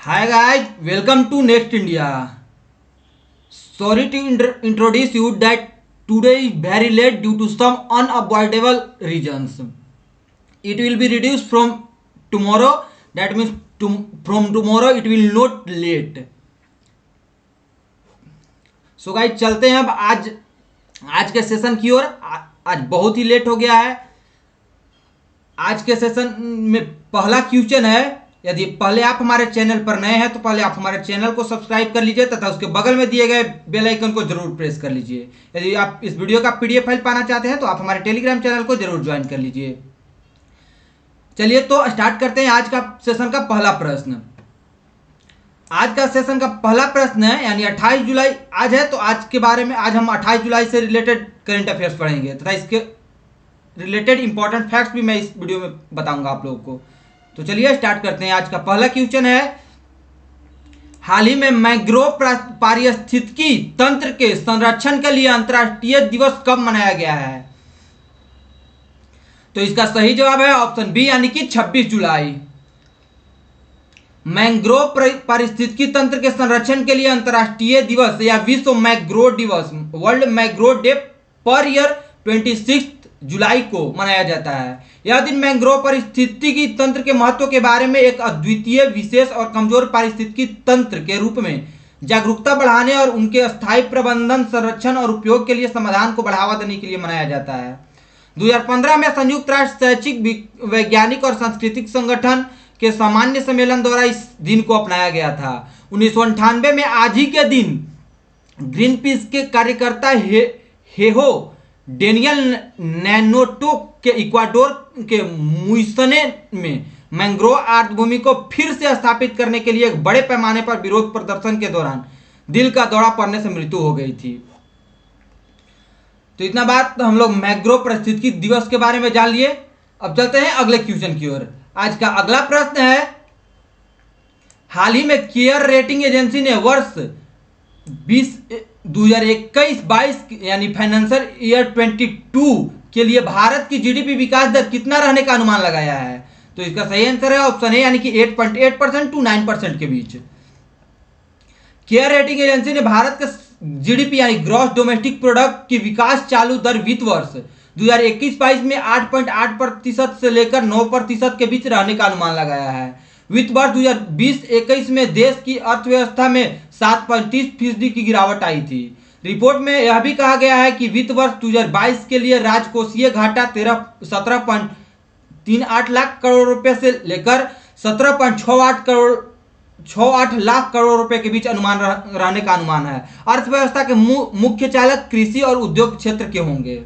Hi guys, welcome to Next India. Sorry to introduce you that today is very late due to some unavoidable reasons. It will be reduced from tomorrow. That means from tomorrow it will not late. So guys चलते हैं अब आज के session की ओर। आज बहुत ही late हो गया है। आज के सेशन में पहला क्वेश्चन है। यदि पहले आप हमारे चैनल पर नए हैं तो पहले आप हमारे चैनल को सब्सक्राइब कर लीजिए तथा उसके बगल में दिए गए बेल आइकन को जरूर प्रेस कर लीजिए। यदि आप इस वीडियो का पीडीएफ फाइल पाना चाहते हैं तो आप हमारे टेलीग्राम चैनल को जरूर ज्वाइन कर लीजिए। चलिए तो स्टार्ट करते हैं आज का सेशन का पहला प्रश्न। आज का सेशन का पहला प्रश्न है, यानी 28 जुलाई आज है, तो आज के बारे में आज हम 28 जुलाई से रिलेटेड करंट अफेयर्स पढ़ेंगे तथा इसके रिलेटेड इंपॉर्टेंट फैक्ट्स भी मैं इस वीडियो में बताऊंगा आप लोगों को। तो चलिए स्टार्ट करते हैं। आज का पहला क्वेश्चन है, हाल ही में मैंग्रोव पारिस्थितिकी तंत्र के संरक्षण के लिए अंतर्राष्ट्रीय दिवस कब मनाया गया है? तो इसका सही जवाब है ऑप्शन बी, यानी कि 26 जुलाई। मैंग्रोव पारिस्थितिकी तंत्र के संरक्षण के लिए अंतर्राष्ट्रीय दिवस या विश्व मैंग्रोव दिवस, world mangrove day per year 26 जुलाई को मनाया जाता है। यह दिन मैंग्रोव पारिस्थितिकी तंत्र के महत्व के बारे में एक अद्वितीय, विशेष और कमजोर पारिस्थितिकी तंत्र के रूप में जागरूकता बढ़ाने और उनके स्थायी प्रबंधन, संरक्षण और उपयोग के लिए समाधान को बढ़ावा देने के लिए मनाया जाता है। 2015 में संयुक्त राष्ट्र शैक्षिक, वैज्ञानिक और सांस्कृतिक संगठन के सामान्य सम्मेलन द्वारा इस दिन को अपनाया गया था। 1998 में आज ही के दिन ग्रीन पीस के कार्यकर्ता हेहो डेनियल नैनोटो के इक्वाडोर के मुइसने में मैंग्रोव आर्द्रभूमि को फिर से स्थापित करने के लिए एक बड़े पैमाने पर विरोध प्रदर्शन के दौरान दिल का दौरा पड़ने से मृत्यु हो गई थी। तो इतना बात हम लोग मैंग्रोव पारिस्थितिकी दिवस के बारे में जान लिए। अब चलते हैं अगले क्वेश्चन की ओर। आज का अगला प्रश्न है, हाल ही में केयर रेटिंग एजेंसी ने वर्ष 2021-22 यानी फाइनेंशियल ईयर 22 के लिए भारत की जीडीपी विकास दर कितना रहने का अनुमान लगाया है? तो इसका सही आंसर है ऑप्शन ए, यानी कि 8.8% टू 9% के बीच। केयर रेटिंग एजेंसी ने भारत के जीडीपी यानी ग्रॉस डोमेस्टिक प्रोडक्ट की विकास चालू दर वित्त वर्ष 2021-22 में 8.8% से लेकर 9% के बीच रहने का अनुमान लगाया है। वित्त वर्ष 2020-21 में देश की अर्थव्यवस्था में 7.30% की गिरावट आई थी। रिपोर्ट में यह भी कहा गया है कि वित्त वर्ष 2022 के लिए राजकोषीय घाटा 17.38 लाख करोड़ रुपए से लेकर 17.68 लाख करोड़ रुपए के बीच अनुमान रहने का अनुमान है। अर्थव्यवस्था के मुख्य चालक कृषि और उद्योग क्षेत्र के होंगे।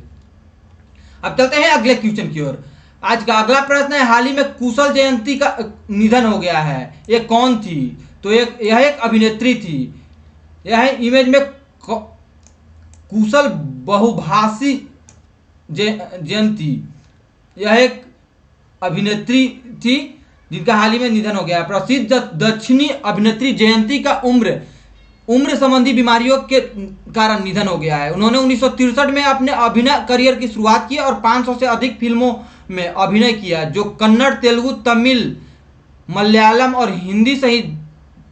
अब चलते हैं अगले क्वेश्चन की ओर। आज का अगला प्रश्न है, हाल ही में कुशल जयंती का निधन हो गया है। ये कौन थी? तो यह एक अभिनेत्री थी। यह इमेज में कुशल बहुभाषी जयंती, यह एक अभिनेत्री थी जिनका हाल ही में निधन हो गया। प्रसिद्ध दक्षिणी अभिनेत्री जयंती का उम्र संबंधी बीमारियों के कारण निधन हो गया है। उन्होंने 1963 में अपने अभिनय करियर की शुरुआत की और 500 से अधिक फिल्मों में अभिनय किया, जो कन्नड़, तेलुगु, तमिल, मलयालम और हिंदी सहित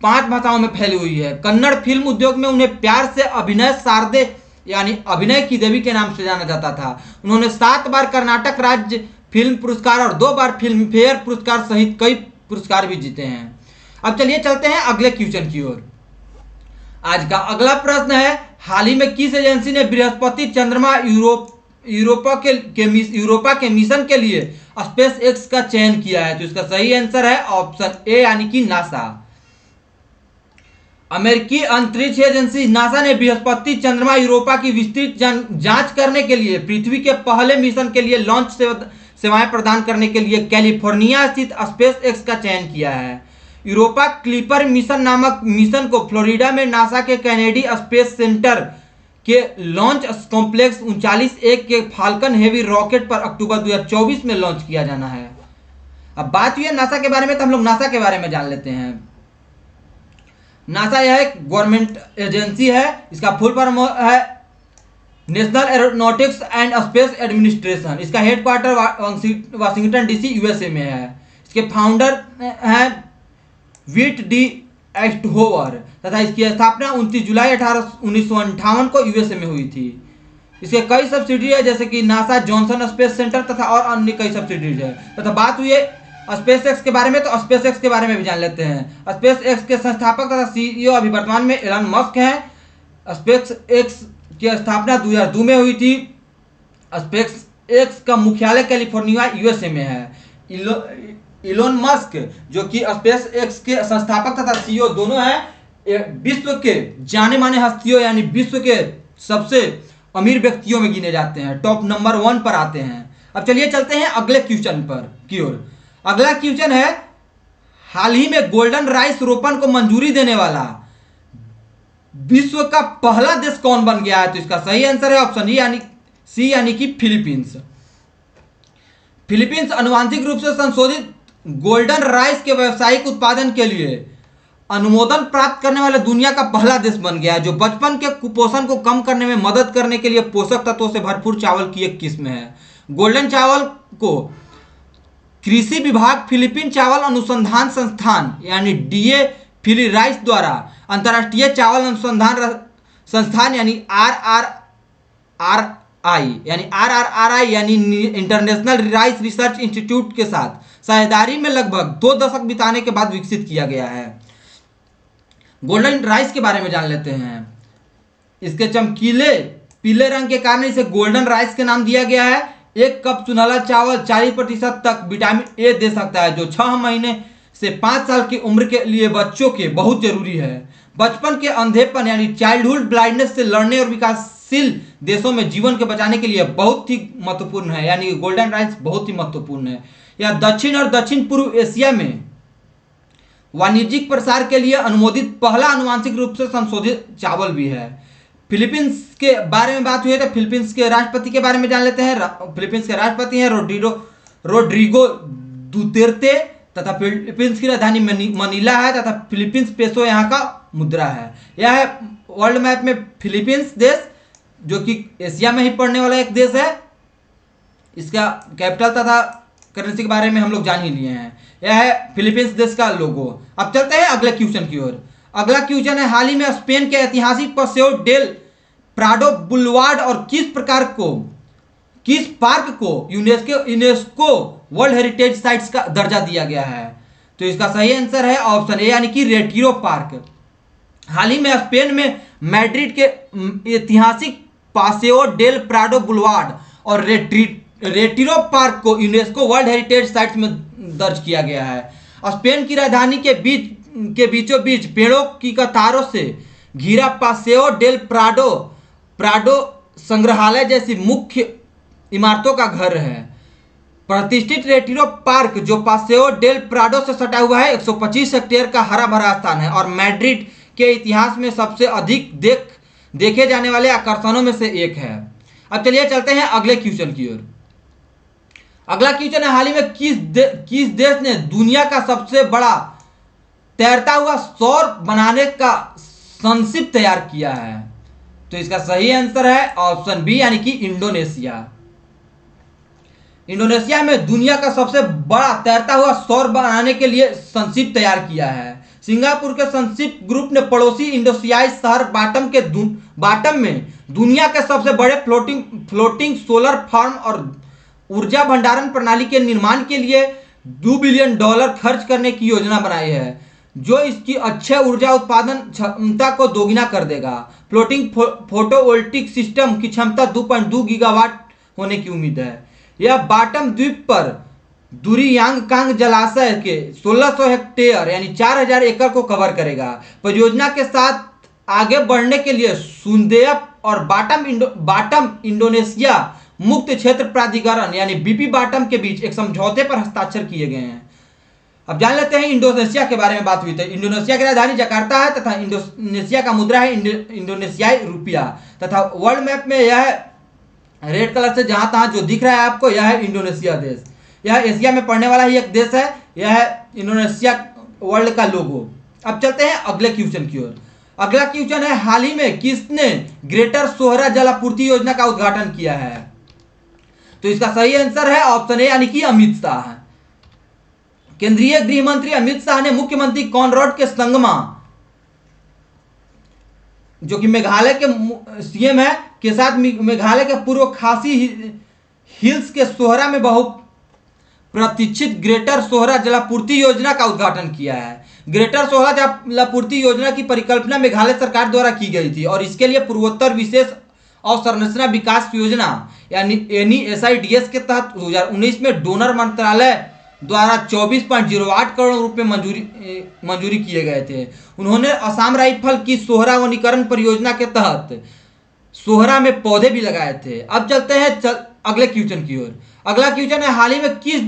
5 भाषाओं में फैली हुई है। कन्नड़ फिल्म उद्योग में उन्हें प्यार से अभिनय शारदे यानी अभिनय की देवी के नाम से जाना जाता था। उन्होंने 7 बार कर्नाटक राज्य फिल्म पुरस्कार और 2 बार फिल्म फेयर पुरस्कार सहित कई पुरस्कार भी जीते हैं। अब चलिए चलते हैं अगले क्वेश्चन की ओर। आज का अगला प्रश्न है, हाल ही में किस एजेंसी ने बृहस्पति चंद्रमा यूरोपा के मिशन के लिए स्पेस एक्स का चयन किया है? तो इसका सही आंसर है ऑप्शन ए, यानी कि नासा। अमेरिकी अंतरिक्ष एजेंसी नासा ने बृहस्पति चंद्रमा यूरोपा की विस्तृत जांच करने के लिए पृथ्वी के पहले मिशन के लिए लॉन्च सेवाएं प्रदान करने के लिए कैलिफोर्निया स्थित स्पेस एक्स का चयन किया है। यूरोपा क्लिपर मिशन नामक मिशन को फ्लोरिडा में नासा के कैनेडी स्पेस सेंटर के लॉन्च कॉम्प्लेक्स 39A के फाल्कन हेवी रॉकेट पर अक्टूबर 2024 में लॉन्च किया जाना है। अब बात हुई है नासा के बारे में, तो हम लोग नासा के बारे में जान लेते हैं। नासा यह एक गवर्नमेंट एजेंसी है। इसका फुल फॉर्म है national aeronautics and space administration. इसका हेडक्वार्टर वाशिंगटन डीसी यूएसए में है। इसके फाउंडर हैं व्हीट डी एस्टहोवर तथा इसकी स्थापना 29 जुलाई 1958 को यूएसए में हुई थी। इसके कई सब्सिडरी है जैसे कि नासा, जॉनसन स्पेस सेंटर तथा और अन्य कई सब्सिडरीज है। तथा बात हुई है स्पेस एक्स के बारे में, तो स्पेस एक्स के बारे में भी जान लेते हैं। स्पेस एक्स के संस्थापक तथा सीईओ अभी वर्तमान में एलन मस्क हैं। स्पेस एक्स की स्थापना 2002 में हुई थी। स्पेस एक्स का मुख्यालय कैलिफोर्निया यूएसए में है। इलोन मस्क जो कि स्पेस एक्स के संस्थापक तथा सीईओ दोनों हैं, विश्व के जाने माने हस्तियों यानी विश्व के सबसे अमीर व्यक्तियों में गिने जाते हैं, टॉप नंबर 1 पर आते हैं। अब चलिए चलते हैं अगले क्वेश्चन पर की ओर। अगला क्वेश्चन है, हाल ही में गोल्डन राइस रोपण को मंजूरी देने वाला विश्व का पहला देश कौन बन गया है? तो इसका सही आंसर है ऑप्शन सी यानी कि फिलीपींस। फिलीपींस आनुवांशिक रूप से संशोधित गोल्डन राइस के व्यावसायिक उत्पादन के लिए अनुमोदन प्राप्त करने वाला दुनिया का पहला देश बन गया है, जो बचपन के कुपोषण को कम करने में मदद करने के लिए पोषक तत्वों से भरपूर चावल की एक किस्म है। गोल्डन चावल को कृषि विभाग फिलीपीन चावल अनुसंधान संस्थान यानी डीए फिली राइस द्वारा अंतर्राष्ट्रीय चावल अनुसंधान संस्थान यानी आरआरआरआई यानी इंटरनेशनल राइस रिसर्च इंस्टीट्यूट के साथ साझेदारी में लगभग 2 दशक बिताने के बाद विकसित किया गया है। गोल्डन राइस के बारे में जान लेते हैं। इसके चमकीले पीले रंग के कारण इसे गोल्डन राइस के नाम दिया गया है। 1 कप सुनहला चावल 40% तक विटामिन ए दे सकता है, जो 6 महीने से 5 साल की उम्र के लिए बच्चों के बहुत जरूरी है। बचपन के अंधेपन यानी चाइल्डहुड ब्लाइंडनेस से लड़ने और विकासशील देशों में जीवन के बचाने के लिए बहुत ही महत्वपूर्ण है, यानी गोल्डन राइस बहुत ही महत्वपूर्ण है। यह दक्षिण और दक्षिण पूर्व एशिया में वाणिज्यिक प्रसार के लिए अनुमोदित पहला आनुवांशिक रूप से संशोधित चावल भी है। फिलीपींस के बारे में बात हुई है तो फिलीपींस के राष्ट्रपति के बारे में जान लेते हैं। फिलीपींस के राष्ट्रपति हैं रोड्रिगो दुतेर्ते तथा फिलीपींस की राजधानी मनीला है तथा फिलीपींस पेसो यहाँ का मुद्रा है। यह है वर्ल्ड मैप में फिलीपींस देश, जो कि एशिया में ही पड़ने वाला एक देश है। इसका कैपिटल तथा करेंसी के बारे में हम लोग जान ही लिए हैं। यह है फिलीपींस देश का लोगो। अब चलते हैं अगले क्वेश्चन की ओर। अगला क्वेश्चन है, हाल ही में स्पेन के ऐतिहासिक पासेओ डेल प्राडो बुलवार्ड और किस पार्क को यूनेस्को वर्ल्ड हेरिटेज साइट्स का दर्जा दिया गया है? तो इसका सही आंसर है ऑप्शन ए यानी कि रेटिरो पार्क। हाल ही में स्पेन में मैड्रिड के ऐतिहासिक पासेओ डेल प्राडो बुलवार्ड और रेटिरो पार्क को यूनेस्को वर्ल्ड हेरिटेज साइट्स में दर्ज किया गया है। स्पेन की राजधानी के बीचों बीच पेड़ों की कतारों से घिरा पासेओ डेल प्राडो संग्रहालय जैसी मुख्य इमारतों का घर है। प्रतिष्ठित रेटिरो पार्क जो पासेओ डेल प्राडो से सटा हुआ है 125 हेक्टेयर का हरा भरा स्थान है और मैड्रिड के इतिहास में सबसे अधिक देखे जाने वाले आकर्षणों में से एक है। अब चलिए चलते हैं अगले क्वेश्चन की ओर। अगला क्वेश्चन है, हाल ही में किस देश ने दुनिया का सबसे बड़ा तैरता हुआ सौर बनाने का संक्षिप्त तैयार किया है? तो इसका सही आंसर है ऑप्शन बी यानी कि इंडोनेशिया। इंडोनेशिया में दुनिया का सबसे बड़ा तैरता हुआ सौर बनाने के लिए संक्षिप्त तैयार किया है। सिंगापुर के संक्षिप्त ग्रुप ने पड़ोसी इंडोनेशियाई शहर बाटम में दुनिया के सबसे बड़े फ्लोटिंग सोलर फार्म और ऊर्जा भंडारण प्रणाली के निर्माण के लिए $2 बिलियन खर्च करने की योजना बनाई है, जो इसकी अक्षय ऊर्जा उत्पादन क्षमता को दोगुना कर देगा। फ्लोटिंग फोटोवोल्टिक सिस्टम की क्षमता 2.2 गीगावाट होने की उम्मीद है। यह बाटम द्वीप पर दुरियांगकांग जलाशय के 1600 हेक्टेयर यानी 4000 एकड़ को कवर करेगा। परियोजना के साथ आगे बढ़ने के लिए सुंदेप और बाटम इंडोनेशिया मुक्त क्षेत्र प्राधिकरण यानी बीपी बाटम के बीच एक समझौते पर हस्ताक्षर किए गए हैं। अब जान लेते हैं इंडोनेशिया के बारे में बात हुई थी। इंडोनेशिया की राजधानी जकार्ता है तथा इंडोनेशिया का मुद्रा है इंडोनेशियाई रुपया तथा वर्ल्ड मैप में यह रेड कलर से जहां तहां जो दिख रहा है आपको, यह है इंडोनेशिया देश। यह एशिया में पड़ने वाला ही एक देश है। यह है इंडोनेशिया वर्ल्ड का लोगो। अब चलते हैं अगले क्वेश्चन की ओर। अगला क्वेश्चन है, हाल ही में किसने ग्रेटर सोहरा जलापूर्ति योजना का उद्घाटन किया है? तो इसका सही आंसर है ऑप्शन ए यानी कि अमित शाह। केंद्रीय गृह मंत्री अमित शाह ने मुख्यमंत्री कॉनराड के संगमा जो कि मेघालय के सीएम है, के साथ मेघालय के पूर्व खासी हिल्स के सोहरा में बहु प्रतीक्षित ग्रेटर सोहरा जलापूर्ति योजना का उद्घाटन किया है। ग्रेटर सोहरा जलापूर्ति योजना की परिकल्पना मेघालय सरकार द्वारा की गई थी और इसके लिए पूर्वोत्तर विशेष अवसंरचना विकास योजना यानी NESIDS के तहत 2019 में डोनर मंत्रालय द्वारा 24.08 करोड़ रुपए मंजूरी किए गए थे। उन्होंने असम राइफल की सोहरा वनीकरण परियोजना के तहत सोहरा में पौधे भी लगाए थे। अब चलते हैं अगले क्वेश्चन की ओर। अगला क्वेश्चन है, हाल ही में किस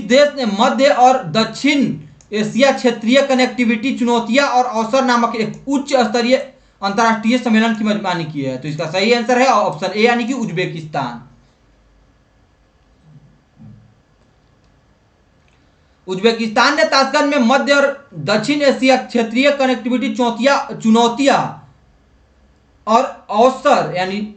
देश ने मध्य और दक्षिण एशिया क्षेत्रीय कनेक्टिविटी चुनौतियां और अवसर नामक एक उच्च स्तरीय अंतर्राष्ट्रीय सम्मेलन की मेजबानी की है? तो इसका सही आंसर है ऑप्शन ए यानी कि उज्बेकिस्तान। उज्बेकिस्तान ने ताशकंद में मध्य और दक्षिण एशिया क्षेत्रीय कनेक्टिविटी चुनौतियां और अवसर यानी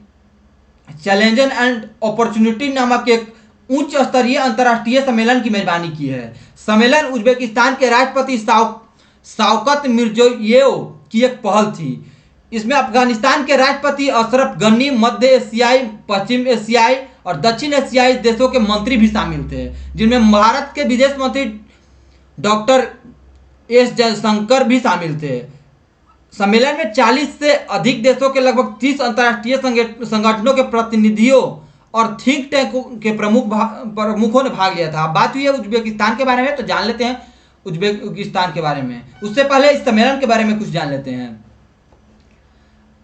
चैलेंज एंड अपॉर्चुनिटी नामक एक उच्च स्तरीय अंतर्राष्ट्रीय सम्मेलन की मेजबानी की है। सम्मेलन उज्बेकिस्तान के राष्ट्रपति शौकत मिर्जियोयेव की एक पहल थी। इसमें अफगानिस्तान के राष्ट्रपति अशरफ गनी, मध्य एशियाई, पश्चिम एशियाई और दक्षिण एशियाई देशों के मंत्री भी शामिल थे, जिनमें भारत के विदेश मंत्री डॉक्टर एस जयशंकर भी शामिल थे। सम्मेलन में 40 से अधिक देशों के लगभग 30 अंतर्राष्ट्रीय संगठनों के प्रतिनिधियों और थिंक टैंकों के प्रमुखों ने भाग लिया था। बात हुई है उज्बेकिस्तान के बारे में, तो जान लेते हैं उज्बेकिस्तान के बारे में। उससे पहले इस सम्मेलन के बारे में कुछ जान लेते हैं।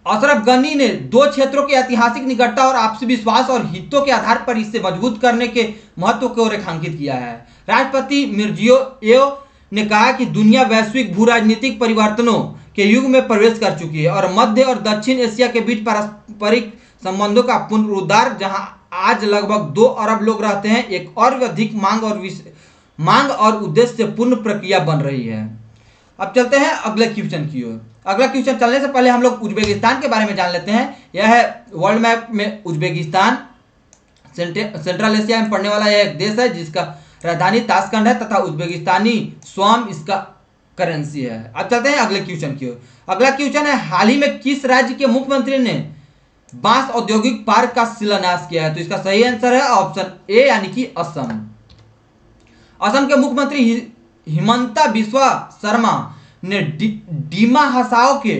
अशरफ गनी ने दो क्षेत्रों के ऐतिहासिक निकटता और आपसी विश्वास और हितों के आधार पर इसे मजबूत करने के महत्व को रेखांकित किया है। राष्ट्रपति मिर्जियोयेव ने कहा कि दुनिया वैश्विक भू राजनीतिक परिवर्तनों के युग में प्रवेश कर चुकी है और मध्य और दक्षिण एशिया के बीच पारस्परिक संबंधों का पुनरुद्धार, जहां आज लगभग 2 अरब लोग रहते हैं, एक और अधिक मांग और उद्देश्य से पूर्ण प्रक्रिया बन रही है। अब चलते हैं अगले क्वेश्चन की ओर। अगला क्वेश्चन चलने से पहले हम लोग उज्बेकिस्तान के बारे में जान लेते हैं। यह है वर्ल्ड मैप में उज्बेकिस्तान सेंट्रल एशिया में पड़ने वाला यह एक देश है जिसका राजधानी ताशकंद है तथा उज्बेकिस्तानी स्वाम इसका करेंसी है। अब चलते हैं अगले क्वेश्चन की ओर। अगला क्वेश्चन है, हाल ही में किस राज्य के मुख्यमंत्री ने बांस औद्योगिक पार्क का शिलान्यास किया है? तो इसका सही आंसर है ऑप्शन ए यानी कि असम। असम के मुख्यमंत्री हिमंता बिस्वा शर्मा ने डीमा हसाओ के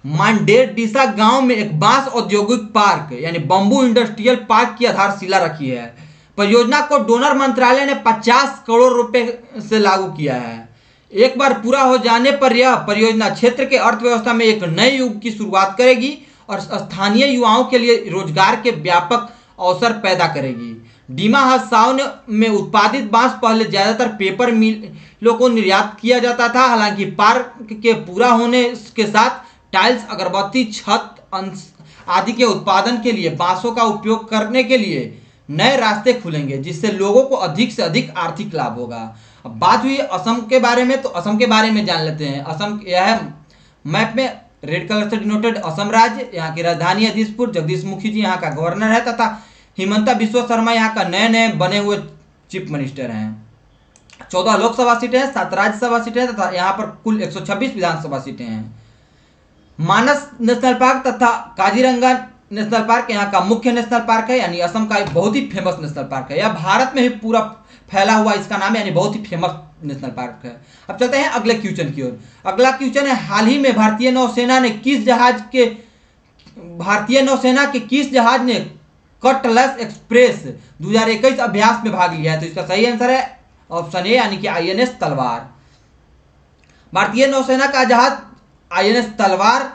मांडेरडीसा गांव में एक बांस औद्योगिक पार्क यानी बंबू इंडस्ट्रियल पार्क की आधारशिला रखी है। परियोजना को डोनर मंत्रालय ने 50 करोड़ रुपए से लागू किया है। एक बार पूरा हो जाने पर यह परियोजना क्षेत्र के अर्थव्यवस्था में एक नए युग की शुरुआत करेगी और स्थानीय युवाओं के लिए रोजगार के व्यापक अवसर पैदा करेगी। डीमा हसाओ में उत्पादित बांस पहले ज्यादातर पेपर मिलों को निर्यात किया जाता था। हालांकि पार्क के पूरा होने के साथ टाइल्स, अगरबत्ती, छत आदि के उत्पादन के लिए बांसों का उपयोग करने के लिए नए रास्ते खुलेंगे, जिससे लोगों को अधिक से अधिक आर्थिक लाभ होगा। अब बात हुई असम के बारे में, तो असम के बारे में जान लेते हैं। असम यह मैप में रेड कलर से डिनोटेड असम राज्य, यहाँ की राजधानी है दिसपुर। जगदीश मुखी जी यहाँ का गवर्नर है तथा हिमंता बिस्वा शर्मा यहाँ का नए बने हुए चीफ मिनिस्टर हैं। 14 लोकसभा सीटें हैं, 7 राज्यसभा सीटें हैं तथा यहाँ पर कुल 126 विधानसभा सीटें हैं। मानस नेशनल पार्क तथा काजीरंगा नेशनल पार्क यहाँ का मुख्य नेशनल पार्क है, यानी असम का एक बहुत ही फेमस नेशनल पार्क है। यह भारत में ही पूरा फैला हुआ इसका नाम है, यानी बहुत ही फेमस नेशनल पार्क है। अब चलते हैं अगले क्वेश्चन की ओर। अगला क्वेश्चन है, हाल ही में भारतीय नौसेना के किस जहाज ने कटलेस एक्सप्रेस 2021 अभ्यास में भाग लिया है? तो इसका सही आंसर है ऑप्शन ए यानी कि INS तलवार। भारतीय नौसेना का जहाज INS तलवार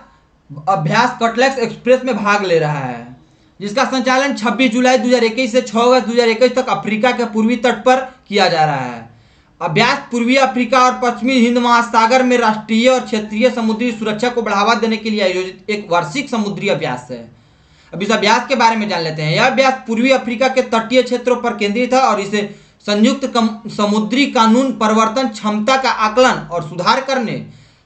अभ्यास कटलेस एक्सप्रेस में भाग ले रहा है, जिसका संचालन 26 जुलाई 2021 से 6 अगस्त 2021 तक अफ्रीका के पूर्वी तट पर किया जा रहा है। अभ्यास पूर्वी अफ्रीका और पश्चिमी हिंद महासागर में राष्ट्रीय और क्षेत्रीय समुद्री सुरक्षा को बढ़ावा देने के लिए आयोजित एक वार्षिक समुद्री अभ्यास है। अब इस अभ्यास के बारे में जान लेते हैं। यह अभ्यास पूर्वी अफ्रीका के तटीय क्षेत्रों पर केंद्रित है और इसे संयुक्त समुद्री कानून परिवर्तन क्षमता का आकलन और सुधार करने,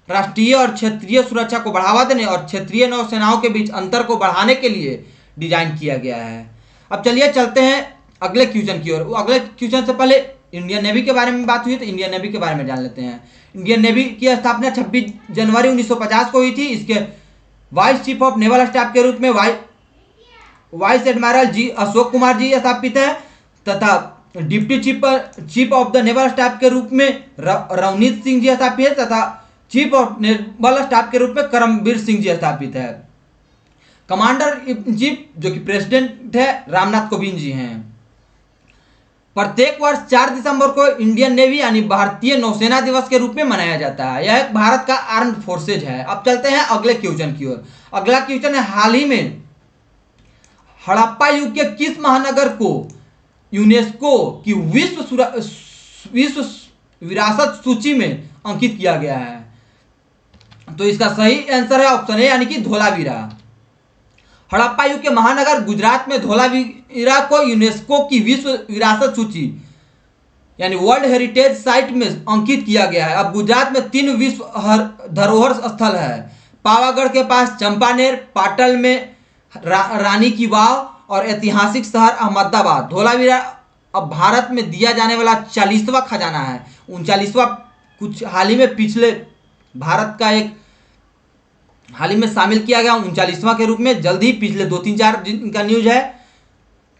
राष्ट्रीय और क्षेत्रीय सुरक्षा को बढ़ावा देने और क्षेत्रीय नौसेनाओं के बीच अंतर को बढ़ाने के लिए डिजाइन किया गया है। अब चलिए चलते हैं अगले क्वेश्चन की ओर। अगले क्वेश्चन से पहले इंडियन नेवी के बारे में बात हुई तो इंडियन नेवी के बारे में जान लेते हैं। इंडियन नेवी की स्थापना 26 जनवरी 1950 को हुई थी। इसके vice chief of naval staff के रूप में vice admiral G Ashok Kumar ji स्थापित है तथा deputy chief of the naval staff के रूप में रवनीत सिंह जी स्थापित है तथा चीफ ऑफ नेवल स्टाफ के रूप में करमबीर सिंह जी स्थापित है। कमांडर इन चीफ जो कि प्रेसिडेंट है रामनाथ कोविंद जी हैं। प्रत्येक वर्ष 4 दिसंबर को इंडियन नेवी यानी भारतीय नौसेना दिवस के रूप में मनाया जाता है। यह भारत का आर्म्ड फोर्सेज है। अब चलते हैं अगले क्वेश्चन की ओर। अगला क्वेश्चन है, हाल ही में हड़प्पा युग के किस महानगर को यूनेस्को की विश्व विरासत सूची में अंकित किया गया है? तो इसका सही आंसर है ऑप्शन ए यानी कि धोलावीरा। हड़प्पा युग के महानगर गुजरात में धोलावीरा को यूनेस्को की विश्व विरासत सूची यानी वर्ल्ड हेरिटेज साइट में अंकित किया गया है। अब गुजरात में 3 विश्व धरोहर स्थल है, पावागढ़ के पास चंपानेर, पाटल में रानी की वाव और ऐतिहासिक शहर अहमदाबाद। धोलावीरा अब भारत में दिया जाने वाला 40वां खजाना है। 39वां कुछ हाल ही में पिछले भारत का एक हाल ही में शामिल किया गया 39वां के रूप में, जल्द ही पिछले 2-3-4 दिन का न्यूज है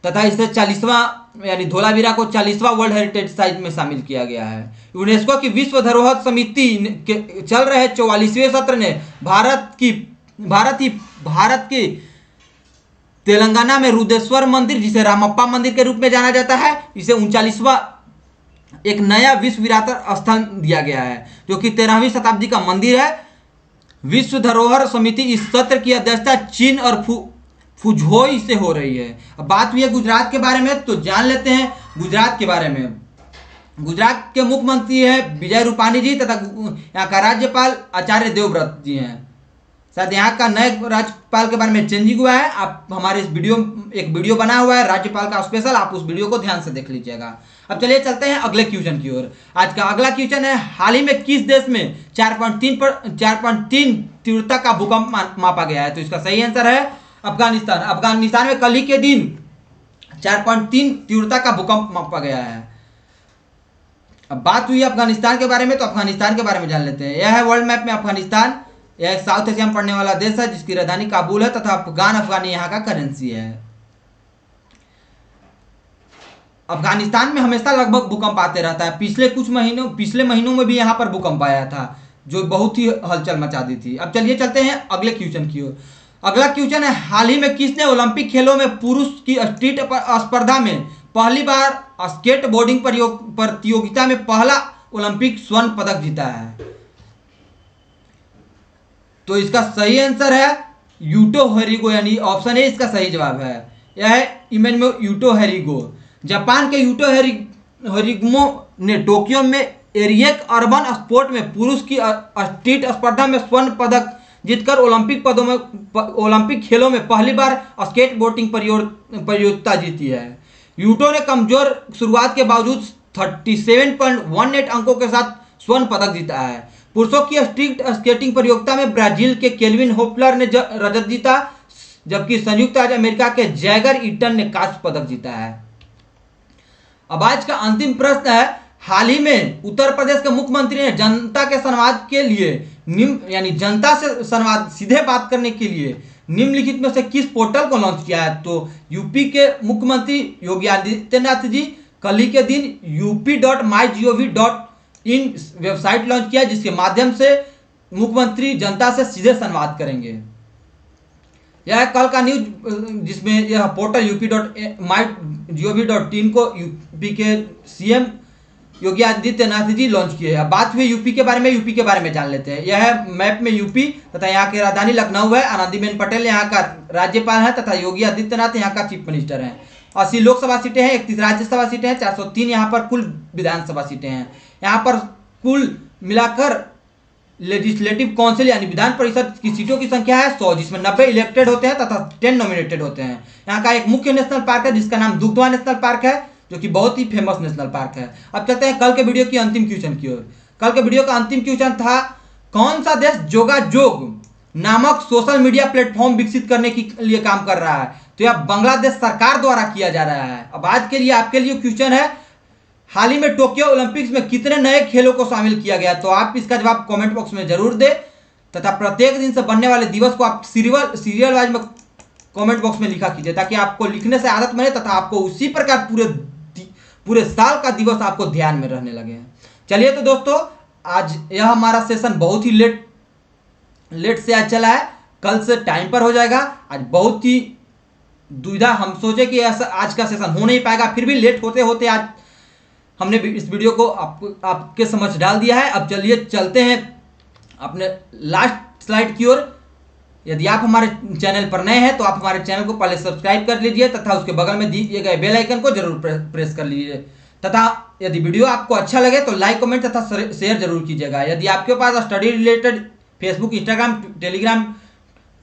तथा इसे 40वां यानी धोलावीरा को 40वां वर्ल्ड हेरिटेज साइट में शामिल किया गया है। यूनेस्को की विश्व धरोहर समिति के चल रहे 44वें सत्र ने भारत की तेलंगाना में रुद्रेश्वर मंदिर जिसे रामप्पा मंदिर के रूप में जाना जाता है, इसे 39वां एक नया विश्व विरासत स्थल दिया गया है जो कि 13वीं शताब्दी का मंदिर है। विश्व धरोहर समिति इस सत्र की अध्यक्षता चीन और फुझोई से हो रही है। अब बात हुई है गुजरात के बारे में, तो जान लेते हैं गुजरात के बारे में। गुजरात के मुख्यमंत्री है विजय रूपाणी जी तथा यहाँ का राज्यपाल आचार्य देवव्रत जी हैं। शायद यहाँ का नए राज्यपाल के बारे में चेंजिंग हुआ है। आप हमारे इस एक वीडियो बना हुआ है राज्यपाल का स्पेशल, आप उस वीडियो को ध्यान से देख लीजिएगा। अब चलिए चलते हैं अगले क्वेश्चन की ओर। आज का अगला क्वेश्चन है, हाल ही में किस देश में 4.3 तीव्रता का भूकंप मापा गया है? तो इसका सही आंसर है अफगानिस्तान। अफगानिस्तान में कल ही के दिन 4.3 तीव्रता का भूकंप मापा गया है। अब बात हुई अफगानिस्तान के बारे में, तो अफगानिस्तान के बारे में जान लेते हैं। यह है वर्ल्ड मैप में अफगानिस्तान। यह एक साउथ एशिया में पड़ने वाला देश है जिसकी राजधानी काबुल है तथा अफगानी यहाँ का करेंसी है। अफगानिस्तान में हमेशा लगभग भूकंप आते रहता है। पिछले महीनों में भी यहाँ पर भूकंप आया था जो बहुत ही हलचल मचा दी थी। अब चलिए चलते हैं अगले क्वेश्चन की ओर। अगला क्वेश्चन है, हाल ही में किसने ओलंपिक खेलों में पुरुष की स्ट्रीट स्पर्धा में पहली बार स्केट बोर्डिंग प्रतियोगिता में पहला ओलंपिक स्वर्ण पदक जीता है? तो इसका सही आंसर है यूटो हेरिगो यानी ऑप्शन ए इसका सही जवाब है। यह है इमेन्यो यूटो हेरिगो। जापान के यूटो हेरिगमो ने टोक्यो में एरियक अर्बन स्पोर्ट में पुरुष की स्ट्रीट स्पर्धा में स्वर्ण पदक जीतकर ओलंपिक खेलों में पहली बार स्केट बोर्डिंग प्रतियोगिता जीती है। यूटो ने कमजोर शुरुआत के बावजूद 37.18 अंकों के साथ स्वर्ण पदक जीता है। पुरुषों की स्ट्रीट स्केटिंग प्रतियोगिता में ब्राजील के केल्विन होपलर ने रजत जीता, जबकि संयुक्त राज्य अमेरिका के जैगर ईटन ने कांस्य पदक जीता है। अब आज का अंतिम प्रश्न है, हाल ही में उत्तर प्रदेश के मुख्यमंत्री ने जनता के संवाद के लिए यानी जनता से संवाद सीधे बात करने के लिए निम्नलिखित में से किस पोर्टल को लॉन्च किया है? तो यूपी के मुख्यमंत्री योगी आदित्यनाथ जी कल ही के दिन up.mygov.in वेबसाइट लॉन्च किया जिसके माध्यम से मुख्यमंत्री जनता से सीधे संवाद करेंगे। यह कल का न्यूज जिसमें यह पोर्टल up.mygov.in को यूपी के सीएम योगी आदित्यनाथ जी लॉन्च किए हैं। बात हुई यूपी के बारे में जान लेते हैं। यह है मैप में यूपी तथा यहाँ की राजधानी लखनऊ है। आनंदीबेन पटेल यहाँ का राज्यपाल है तथा योगी आदित्यनाथ यहाँ का चीफ मिनिस्टर हैं। 80 लोकसभा सीटें हैं, 31 राज्यसभा सीटें हैं, 403 यहाँ पर कुल विधानसभा सीटें हैं। यहाँ पर कुल मिलाकर लेजिस्लेटिव काउंसिल यानी विधान परिषद की सीटों की संख्या है 100, जिसमें 90 इलेक्टेड होते हैं तथा 10 नॉमिनेटेड होते हैं। यहाँ का एक मुख्य नेशनल पार्क है जिसका नाम दुगधवा नेशनल पार्क है जो कि बहुत ही फेमस नेशनल पार्क है। अब चलते हैं कल के वीडियो की अंतिम क्वेश्चन की ओर। कल के वीडियो का अंतिम क्वेश्चन था, कौन सा देश जोगाजोग नामक सोशल मीडिया प्लेटफॉर्म विकसित करने के लिए काम कर रहा है? तो यह बांग्लादेश सरकार द्वारा किया जा रहा है। अब आज के लिए आपके लिए क्वेश्चन है, हाल ही में टोक्यो ओलंपिक्स में कितने नए खेलों को शामिल किया गया? तो आप इसका जवाब कमेंट बॉक्स में जरूर दें तथा प्रत्येक दिन से बनने वाले दिवस को आप सीरियल वाइज में कमेंट बॉक्स में लिखा कीजिए, ताकि आपको लिखने से आदत बने तथा आपको उसी प्रकार पूरे साल का दिवस आपको ध्यान में रहने लगे। चलिए तो दोस्तों, आज यह हमारा सेशन बहुत ही लेट से आज चला है, कल से टाइम पर हो जाएगा। आज बहुत ही दुविधा, हम सोचे कि ऐसा आज का सेशन हो नहीं पाएगा, फिर भी लेट होते होते आज हमने इस वीडियो को आपके समझ डाल दिया है। अब चलिए चलते हैं अपने लास्ट स्लाइड की ओर। यदि आप हमारे चैनल पर नए हैं तो आप हमारे चैनल को पहले सब्सक्राइब कर लीजिए तथा उसके बगल में दिए गए बेल आइकन को जरूर प्रेस कर लीजिए तथा यदि वीडियो आपको अच्छा लगे तो लाइक कमेंट तथा शेयर जरूर कीजिएगा। यदि आपके पास study related Facebook, Instagram, Telegram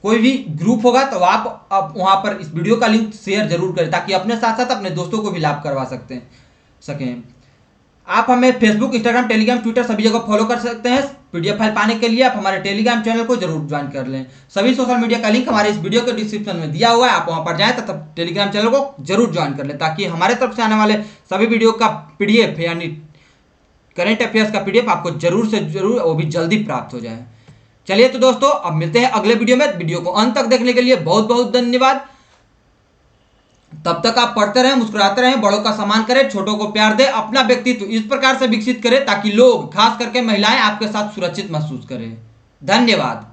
कोई भी ग्रुप होगा तो आप वहां पर इस वीडियो का लिंक शेयर जरूर करें, ताकि अपने साथ साथ अपने दोस्तों को भी लाभ करवा सकें। आप हमें फेसबुक, इंस्टाग्राम, टेलीग्राम, ट्विटर सभी जगह फॉलो कर सकते हैं। पीडीएफ फाइल पाने के लिए आप हमारे टेलीग्राम चैनल को जरूर ज्वाइन कर लें। सभी सोशल मीडिया का लिंक हमारे इस वीडियो के डिस्क्रिप्शन में दिया हुआ है, आप वहां पर जाएं तथा टेलीग्राम चैनल को जरूर ज्वाइन कर लें, ताकि हमारे तरफ से आने वाले सभी वीडियो का पीडीएफ यानी करंट अफेयर्स का पीडीएफ आपको जरूर से जरूर वो भी जल्दी प्राप्त हो जाए। चलिए तो दोस्तों, अब मिलते हैं अगले वीडियो में। वीडियो को अंत तक देखने के लिए बहुत बहुत धन्यवाद। तब तक आप पढ़ते रहें, मुस्कुराते रहें, बड़ों का सम्मान करें, छोटों को प्यार दें, अपना व्यक्तित्व इस प्रकार से विकसित करें ताकि लोग, खास करके महिलाएं, आपके साथ सुरक्षित महसूस करें। धन्यवाद।